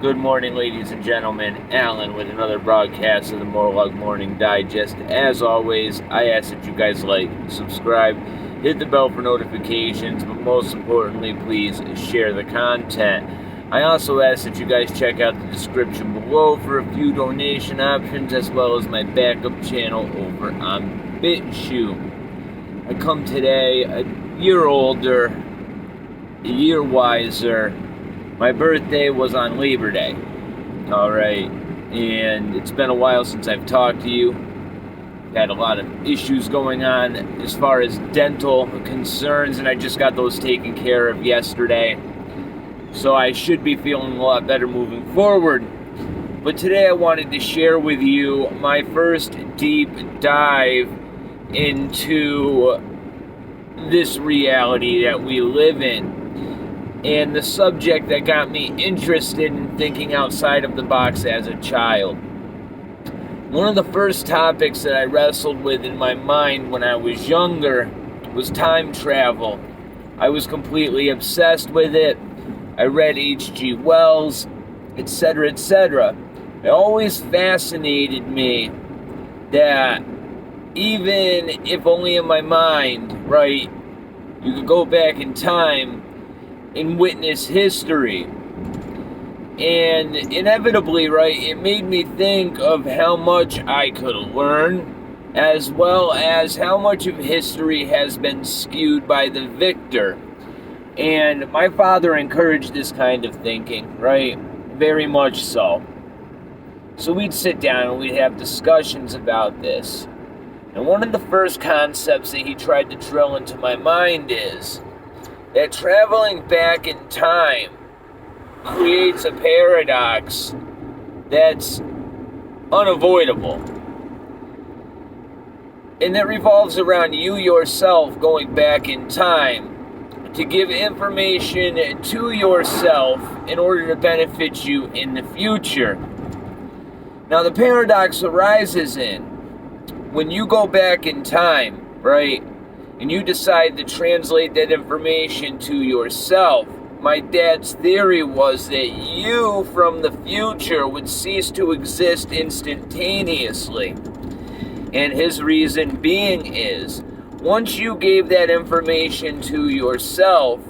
Good morning, ladies and gentlemen. Alan with another broadcast of the Morlug Morning Digest. As always, I ask that you guys like, subscribe, hit the bell for notifications, but most importantly, please share the content. I also ask that you guys check out the description below for a few donation options, as well as my backup channel over on BitChute. I come today a year older, a year wiser. My birthday was on Labor Day, alright, and it's been a while since I've talked to you. Had a lot of issues going on as far as dental concerns, and I just got those taken care of yesterday. So I should be feeling a lot better moving forward. But today I wanted to share with you my first deep dive into this reality that we live in. And the subject that got me interested in thinking outside of the box as a child. One of the first topics that I wrestled with in my mind when I was younger was time travel. I was completely obsessed with it. I read H.G. Wells, etc., etc. It always fascinated me that even if only in my mind, right, you could go back in time and witness history. And inevitably, right, it made me think of how much I could learn, as well as how much of history has been skewed by the victor. And my father encouraged this kind of thinking, right? Very much so. So we'd sit down and we'd have discussions about this. And one of the first concepts that he tried to drill into my mind is that traveling back in time creates a paradox that's unavoidable. And that revolves around you yourself going back in time to give information to yourself in order to benefit you in the future. Now the paradox arises in when you go back in time, right? And you decide to translate that information to yourself. My dad's theory was that you from the future would cease to exist instantaneously. And his reason being is, once you gave that information to yourself,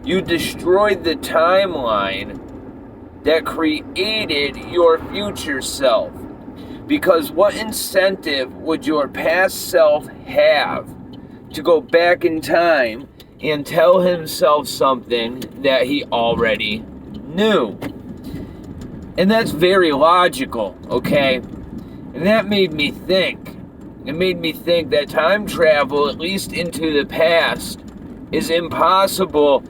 you destroyed the timeline that created your future self. Because what incentive would your past self have to go back in time and tell himself something that he already knew? And that's very logical, okay? And that made me think. It made me think that time travel, at least into the past, is impossible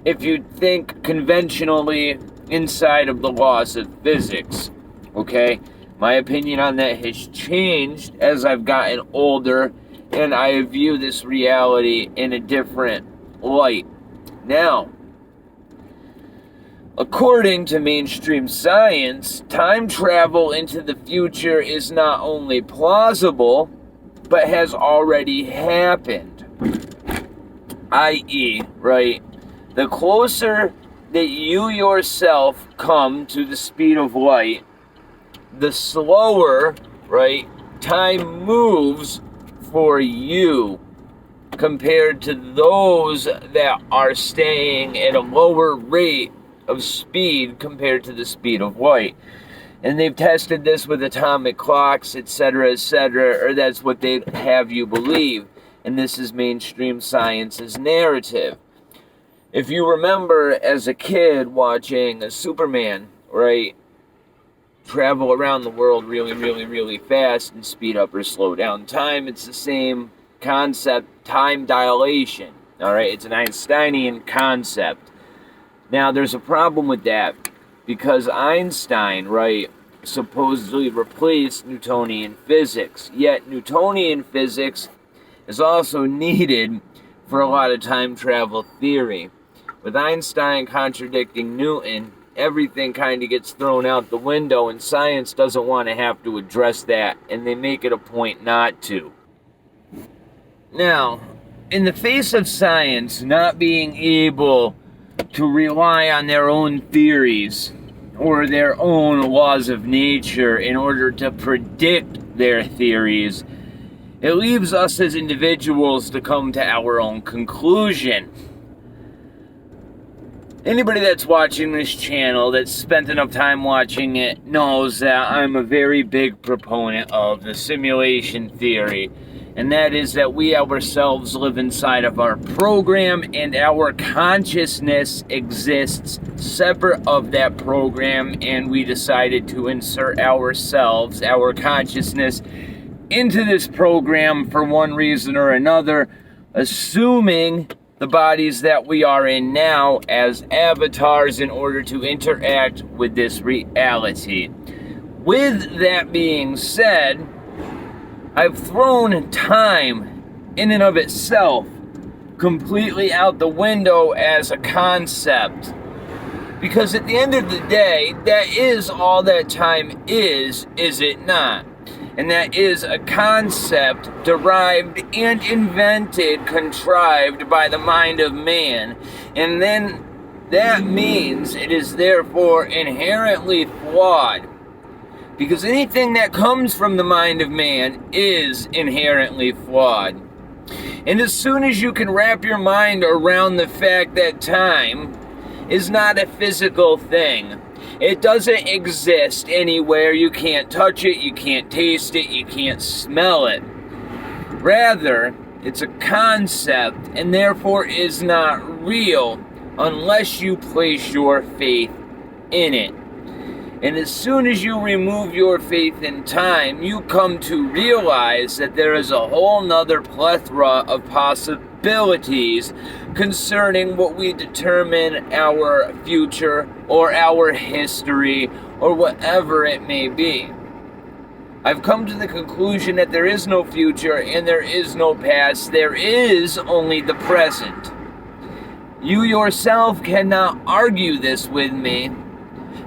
if you think conventionally inside of the laws of physics, okay? My opinion on that has changed as I've gotten older, and I view this reality in a different light. Now, according to mainstream science, time travel into the future is not only plausible, but has already happened. I.e., right, the closer that you yourself come to the speed of light, the slower, right, time moves for you compared to those that are staying at a lower rate of speed compared to the speed of light. And they've tested this with atomic clocks, etc., etc., or that's what they have you believe. And this is mainstream science's narrative. If you remember as a kid watching a Superman, right, travel around the world really, really, really fast and speed up or slow down time, it's the same concept, time dilation. All right, it's an Einsteinian concept. Now, there's a problem with that because Einstein, right, supposedly replaced Newtonian physics. Yet Newtonian physics is also needed for a lot of time travel theory. With Einstein contradicting Newton, everything kind of gets thrown out the window, and science doesn't want to have to address that, and they make it a point not to. Now, in the face of science not being able to rely on their own theories or their own laws of nature in order to predict their theories. It leaves us as individuals to come to our own conclusion. Anybody that's watching this channel, that's spent enough time watching it, knows that I'm a very big proponent of the simulation theory. And that is that we ourselves live inside of our program, and our consciousness exists separate of that program, and we decided to insert ourselves, our consciousness, into this program for one reason or another, assuming the bodies that we are in now as avatars in order to interact with this reality. With that being said, I've thrown time in and of itself completely out the window as a concept. Because at the end of the day, that is all that time is it not? And that is a concept derived and invented, contrived by the mind of man. And then that means it is therefore inherently flawed. Because anything that comes from the mind of man is inherently flawed. And as soon as you can wrap your mind around the fact that time is not a physical thing, it doesn't exist anywhere, you can't touch it, you can't taste it, you can't smell it. Rather, it's a concept and therefore is not real unless you place your faith in it. And as soon as you remove your faith in time, you come to realize that there is a whole nother plethora of possibilities concerning what we determine our future or our history or whatever it may be. I've come to the conclusion that there is no future and there is no past. There is only the present. You yourself cannot argue this with me,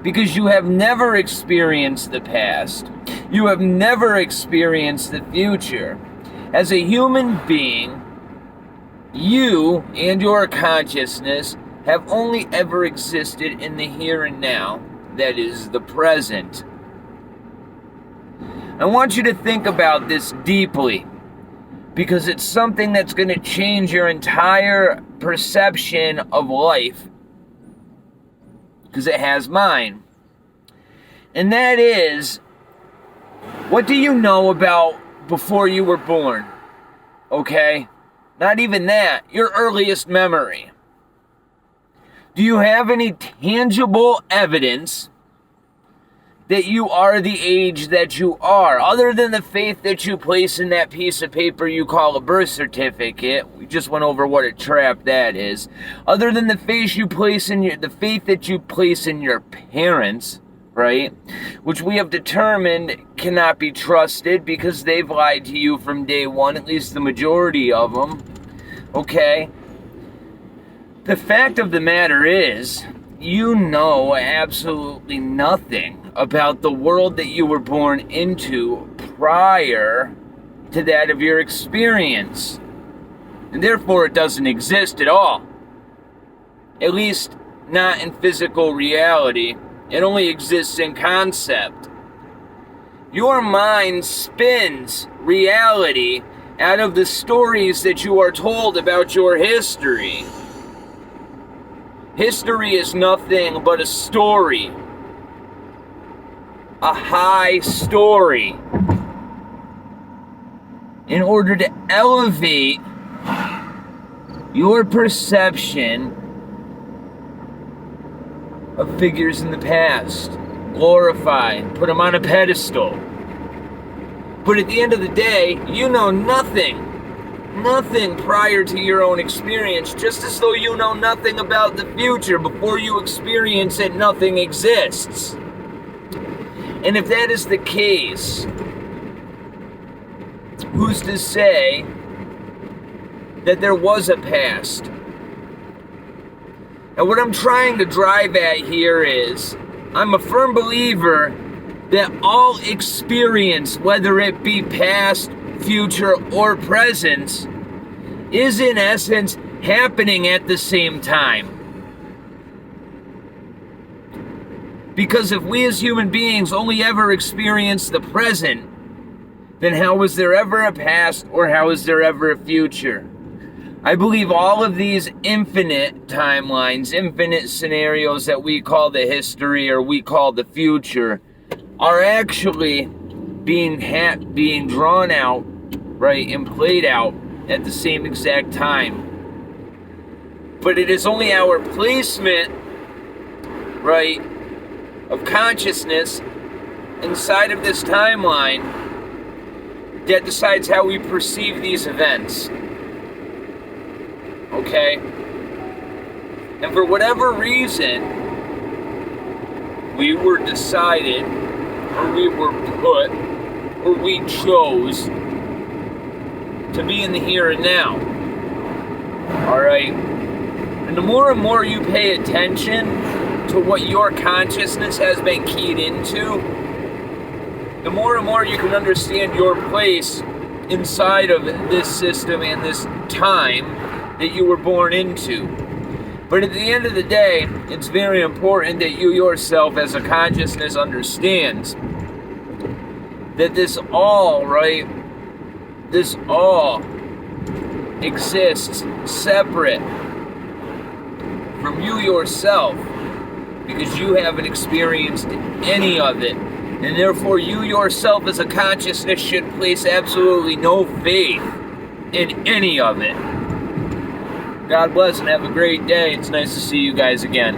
because you have never experienced the past. You have never experienced the future. As a human being, you and your consciousness have only ever existed in the here and now, that is the present. I want you to think about this deeply, because it's something that's going to change your entire perception of life, because it has mine. And that is, what do you know about before you were born? Okay? Not even that. Your earliest memory. Do you have any tangible evidence that you are the age that you are, other than the faith that you place in that piece of paper you call a birth certificate? We just went over what a trap that is. Other than the faith you place in the faith that you place in your parents, right? Which we have determined cannot be trusted because they've lied to you from day one, at least the majority of them. Okay? The fact of the matter is, you know absolutely nothing about the world that you were born into prior to that of your experience. And therefore it doesn't exist at all. At least not in physical reality. It only exists in concept. Your mind spins reality out of the stories that you are told about your history. History is nothing but a story. A high story. In order to elevate your perception of figures in the past. Glorify, put them on a pedestal. But at the end of the day, you know nothing. Nothing prior to your own experience, just as though you know nothing about the future. Before you experience it, nothing exists. And if that is the case, who's to say that there was a past? And what I'm trying to drive at here is, I'm a firm believer that all experience, whether it be past, future, or present, is in essence happening at the same time. Because if we as human beings only ever experience the present, then how is there ever a past or how is there ever a future? I believe all of these infinite timelines, infinite scenarios that we call the history or we call the future are actually being drawn out, right, and played out at the same exact time. But it is only our placement, right, of consciousness inside of this timeline that decides how we perceive these events. Okay? And for whatever reason, we were decided, or we were put, or we chose to be in the here and now. Alright? And the more and more you pay attention to what your consciousness has been keyed into, the more and more you can understand your place inside of this system and this time that you were born into. But at the end of the day, it's very important that you yourself as a consciousness understands that this all, right, this all exists separate from you yourself, because you haven't experienced any of it, and therefore you yourself as a consciousness should place absolutely no faith in any of it. God bless and have a great day. It's nice to see you guys again.